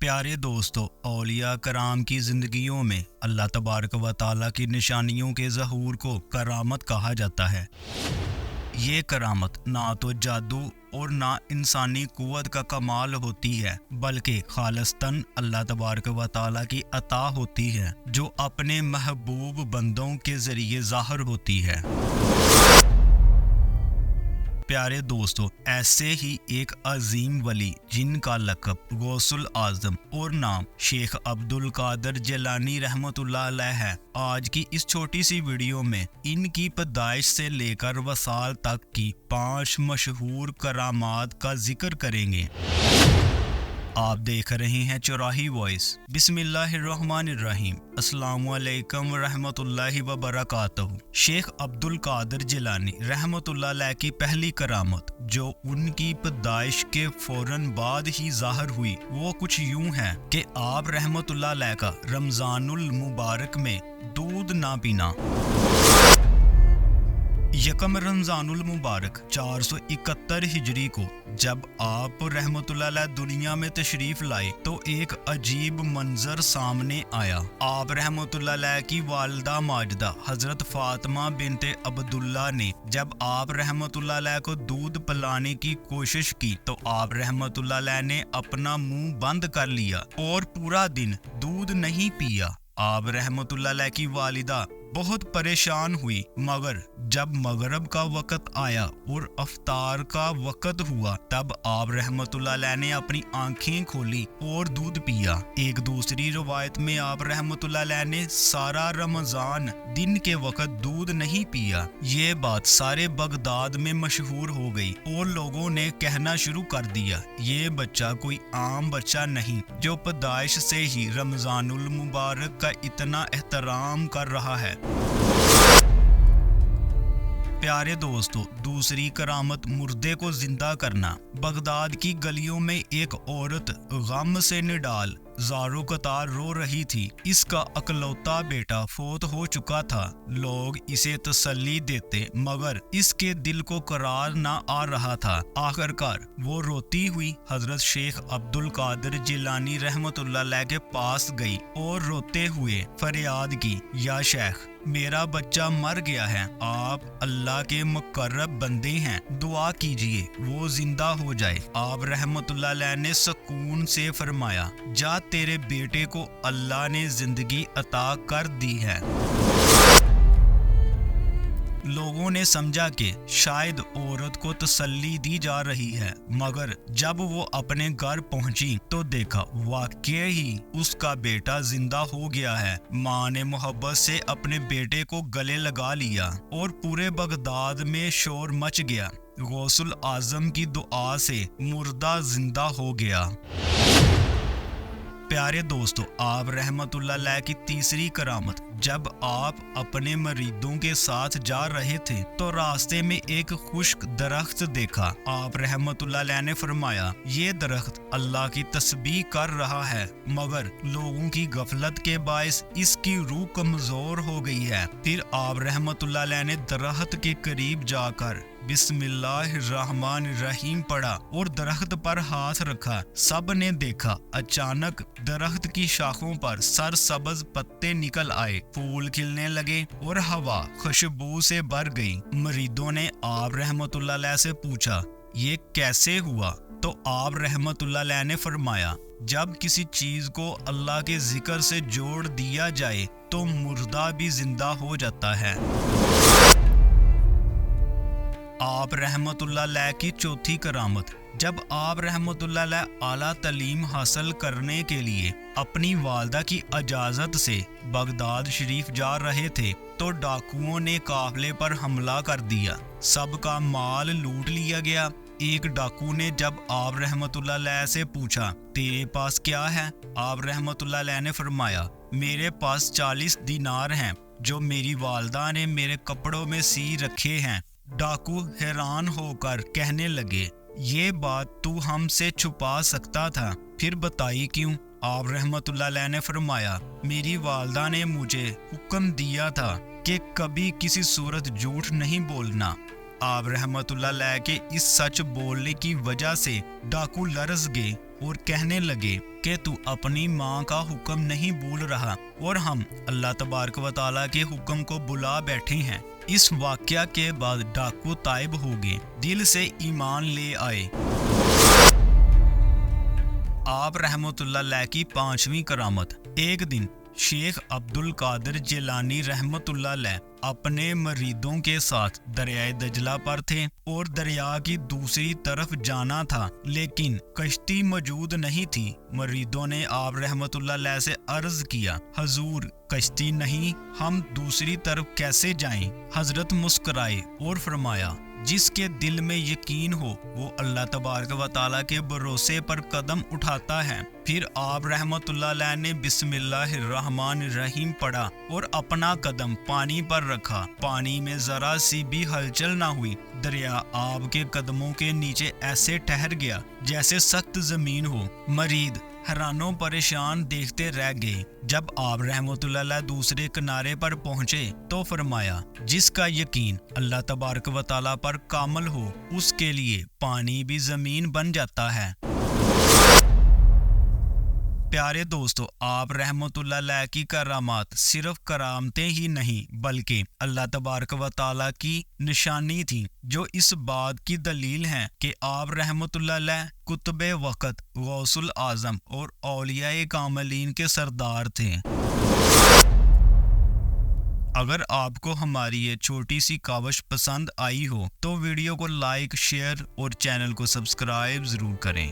प्यारे दोस्तों, औलिया कराम की ज़िंदगियों में अल्लाह तबारक व ताला की निशानियों के ज़हूर को करामत कहा जाता है। ये करामत ना तो जादू और ना इंसानी कुव्वत का कमाल होती है, बल्कि खालिस्तन अल्लाह तबारक व ताला की अता होती है, जो अपने महबूब बंदों के ज़रिए ज़ाहिर होती है। प्यारे दोस्तों, ऐसे ही एक अजीम वली जिनका लक़ब गौसुल आज़म और नाम शेख अब्दुल कादिर जिलानी रहमतुल्लाह अलैह है, आज की इस छोटी सी वीडियो में इनकी पैदाइश से लेकर वसाल तक की 5 मशहूर करामात का जिक्र करेंगे। आप देख रहे हैं चौराही वॉइस। बिस्मिल्लाहिर्रहमानिर्रहीम। अस्सलामुअलैकुम रहमतुल्लाहि व बरकातहू। शेख अब्दुल कादिर जिलानी रहमतुल्लाह अलैह की पहली करामत, जो उनकी पैदाइश के फौरन बाद ही ज़ाहिर हुई, वो कुछ यूं है कि आप रहमतुल्लाह अलैह का रमज़ानुल मुबारक में दूध ना पीना। यकम रमज़ानुल मुबारक 471 हिजरी को जब आप रहमतुल्लाह अलैह दुनिया में तशरीफ लाए तो एक अजीब मंजर सामने आया। आप रहमतुल्लाह अलैह की वालिदा माजिदा हजरत फातिमा बिनते अब्दुल्ला ने जब आप रहमतुल्लाह अलैह को दूध पिलाने की कोशिश की तो आप रहमतुल्लाह अलैह ने अपना मुंह बंद कर लिया और पूरा दिन दूध नहीं पिया। आप रहमतुल्लाह अलैह की वालिदा बहुत परेशान हुई, मगर जब मगरब का वक़्त आया और अफ्तार का वक़्त हुआ तब आप रहमतुल्लाह अलैह ने अपनी आंखें खोली और दूध पिया। एक दूसरी रवायत में आप रहमतुल्लाह अलैह ने सारा रमज़ान दिन के वक़्त दूध नहीं पिया। ये बात सारे बगदाद में मशहूर हो गई और लोगों ने कहना शुरू कर दिया, ये बच्चा कोई आम बच्चा नहीं जो पैदाइश से ही रमज़ानुल मुबारक का इतना एहतराम कर रहा है। प्यारे दोस्तों, दूसरी करामत मुर्दे को जिंदा करना। बगदाद की गलियों में एक औरत गम से निडाल ज़ारो कतार रो रही थी। इसका अकलौता बेटा फौत हो चुका था। लोग इसे तसल्ली देते, मगर इसके दिल को करार ना आ रहा था। आखिरकार वो रोती हुई हजरत शेख अब्दुल कादिर जिलानी रहमतुल्लाह अलैह के पास गई और रोते हुए फरियाद की, या शेख, मेरा बच्चा मर गया है, आप अल्लाह के मुकर्रब बंदे हैं, दुआ कीजिए वो जिंदा हो जाए। आप रहमतुल्लाह अलैह ने सुकून से फरमाया, जा, तेरे बेटे को अल्लाह ने जिंदगी अता कर दी है। लोगों ने समझा कि शायद औरत को तसल्ली दी जा रही है, मगर जब वो अपने घर पहुंची तो देखा वाकई ही उसका बेटा जिंदा हो गया है। माँ ने मोहब्बत से अपने बेटे को गले लगा लिया और पूरे बगदाद में शोर मच गया। गौसुल आजम की दुआ से मुर्दा जिंदा हो गया। प्यारे दोस्तों, आप रहमतुल्लाह अलैह की तीसरी करामत, जब आप अपने मरीदों के साथ जा रहे थे तो रास्ते में एक खुश्क दरख्त देखा। आप रहमतुल्लाह अलैह ने फरमाया, ये दरख्त अल्लाह की तस्बीह कर रहा है, मगर लोगों की गफलत के बायस इसकी रूह कमजोर हो गई है। फिर आप रहमतुल्लाह अलैह ने दरख्त के करीब जाकर बिस्मिल्लाहिर्रहमानिर्रहीम पढ़ा और दरख्त पर हाथ रखा। सब ने देखा, अचानक दरख्त की शाखों पर सरसब्ज पत्ते निकल आए, फूल खिलने लगे और हवा खुशबू से भर गई। मरीदों ने आप रहमतुल्लाह अलैह से पूछा, ये कैसे हुआ? तो आप रहमतुल्लाह अलैह ने फरमाया, जब किसी चीज को अल्लाह के जिक्र से जोड़ दिया जाए तो मुर्दा भी जिंदा हो जाता है। आप रहमतुल्लाह अलैह की चौथी करामत, जब आप रहमतुल्लाह अलैह आला तालीम हासिल करने के लिए अपनी वालिदा की इजाज़त से बगदाद शरीफ जा रहे थे तो डाकुओं ने काफिले पर हमला कर दिया। सबका माल लूट लिया गया। एक डाकू ने जब आप रहमतुल्लाह अलैह से पूछा, तेरे पास क्या है? आप रहमतुल्लाह अलैह ने फरमाया, मेरे पास 40 दीनार हैं जो मेरी वालिदा ने मेरे कपड़ों में सी रखे हैं। डाकू हैरान होकर कहने लगे, ये बात तू हमसे छुपा सकता था, फिर बताई क्यों? आप रहमतुल्लाह अलैह ने फरमाया, मेरी वालिदा ने मुझे हुक्म दिया था कि कभी किसी सूरत झूठ नहीं बोलना। आप रहमतुल्लाह अलैह के इस सच बोलने की वजह से डाकू लरज़ गए اور کہنے لگے کہ تو اپنی ماں کا حکم نہیں بھول رہا اور ہم اللہ تبارک و تعالیٰ کے حکم کو بلا بیٹھے ہیں۔ اس واقعہ کے بعد ڈاکو تائب ہو گئے، دل سے ایمان لے آئے۔ آپ رحمۃ اللہ علیہ کی 5ویں کرامت۔ ایک دن شیخ عبد القادر جیلانی رحمۃ اللہ علیہ اپنے مریدوں کے ساتھ دریائے دجلہ پر تھے اور دریا کی دوسری طرف جانا تھا، لیکن کشتی موجود نہیں تھی۔ مریدوں نے آپ رحمۃ اللہ علیہ سے عرض کیا، حضور کشتی نہیں، ہم دوسری طرف کیسے جائیں؟ حضرت مسکرائے اور فرمایا، جس کے دل میں یقین ہو وہ اللہ تبارک و تعالیٰ کے بھروسے پر قدم اٹھاتا ہے۔ پھر آپ رحمۃ اللہ علیہ نے بسم اللہ الرحمن الرحیم پڑھا اور اپنا قدم پانی پر رکھا۔ پانی میں ذرا سی بھی ہلچل نہ ہوئی۔ دریا آپ کے قدموں کے نیچے ایسے ٹھہر گیا جیسے سخت زمین ہو۔ مرید حیران و پریشان دیکھتے رہ گئے۔ جب آپ رحمۃ اللہ علیہ دوسرے کنارے پر پہنچے تو فرمایا، جس کا یقین اللہ تبارک و تعالیٰ پر کامل ہو اس کے لیے پانی بھی زمین بن جاتا ہے۔ پیارے دوستو، آپ رحمۃ اللہ علیہ کی کرامات صرف کرامتیں ہی نہیں بلکہ اللہ تبارک و تعالیٰ کی نشانی تھی، جو اس بات کی دلیل ہیں کہ آپ رحمۃ اللہ علیہ قطب وقت، غوث الاعظم اور اولیاء کاملین کے سردار تھے۔ اگر آپ کو ہماری یہ چھوٹی سی کاوش پسند آئی ہو تو ویڈیو کو لائک، شیئر اور چینل کو سبسکرائب ضرور کریں۔